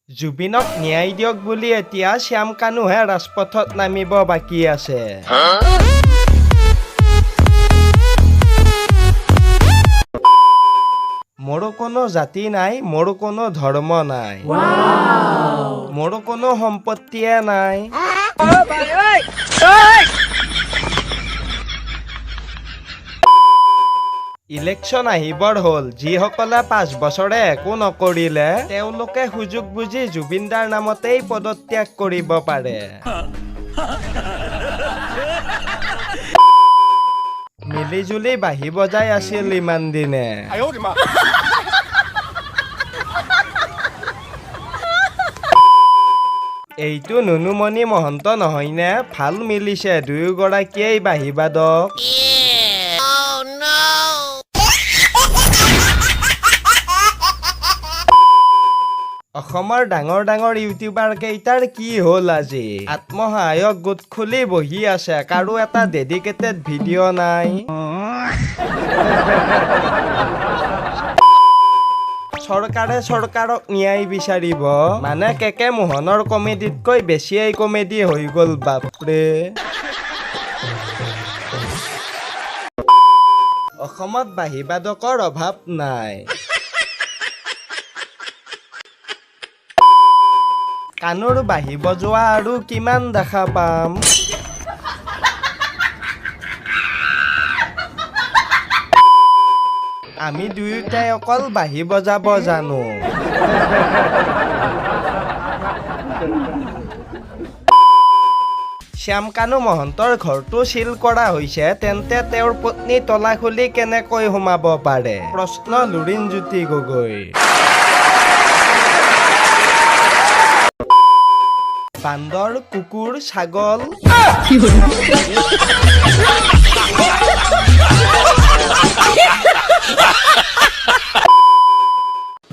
জুবিনক ন্যায় দিয়ক বুলি এতিয়া শ্যামকানুহে ৰাজপথত নামিব বাকী আছে। মোৰো কোনো জাতি নাই, মোৰো কোনো ধৰ্ম নাই, মোৰো কোনো সম্পত্তিয়ে নাই। ইলেকশ্যন আহিবৰ হ'ল, যিসকলে 5 বছৰে একো নকৰিলে তেওঁলোকে সুযোগ বুজি জুবিনদাৰ নামতেই পদত্যাগ কৰিব পাৰে। মিলি জুলি বাঁহী বজাই আছিল ইমান দিনে, এইটো নুনুমণি মহন্ত নহয়নে? ভাল মিলিছে দুয়োগৰাকীয়েই বাঁহী বাদক। অসমৰ ডাঙৰ ডাঙৰ ইউটিউবাৰ কেইটাৰ কি হ'ল আজি? আত্মসহায়ক গোট খুলি বহি আছে, কাৰো এটা ডেডিকেটেড ভিডিঅ' নাই। চৰকাৰে চৰকাৰক ন্যায় বিচাৰিব মানে কেকে মোহনৰ কমেডিতকৈ বেছিয়েই কমেডি হৈ গ'ল বাপৰে। অসমত বাঁহী বাদকৰ অভাৱ নাই। কাণৰ বাঁহী বজোৱা আৰু কিমান দেখা পাম। আমি দুয়োটাই অকল বাঁহী বজাব জানো। শ্যামকানু মহন্তৰ ঘৰটো চিল কৰা হৈছে, তেন্তে তেওঁৰ পত্নী তলা খুলি কেনেকৈ সোমাব পাৰে? প্ৰশ্ন লুৰিণজ্যোতি গগৈ। বান্দৰ, কুকুৰ, ছাগল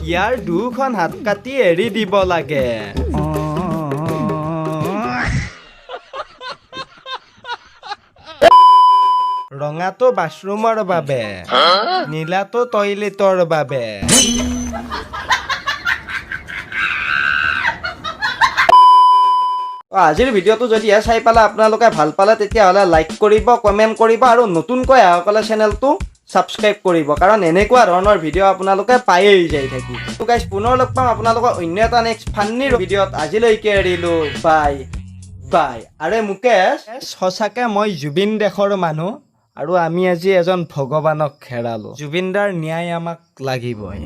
ইয়াৰ দুখন হাত কাটি এৰি দিব লাগে। ৰঙাটো বাথৰুমৰ বাবে, নীলাটো টয়লেটৰ বাবে। আজিৰ ভিডিঅ'টো যদি চাই পালে আপোনালোকে ভাল পালে তেতিয়াহ'লে লাইক কৰিব, কমেণ্ট কৰিব আৰু নতুনকৈ আহকলে চেনেলটো ছাবস্ক্ৰাইব কৰিব, কাৰণ এনেকুৱা ধৰণৰ ভিডিঅ' আপোনালোকে পায়েই যাই থাকি। তো গাইজ পুনৰ লগ পাম আপোনালোকক অন্য এটা নেক্সট ফান্নিৰ ভিডিঅ'ত। আজিলৈকে এৰিলোঁ, বাই বাই। আৰে মুকেশ, সঁচাকে মই জুবিন দেশৰ মানুহ আৰু আমি আজি এজন ভগৱানক হেৰালোঁ। জুবিনদাৰ ন্যায় আমাক লাগিবই।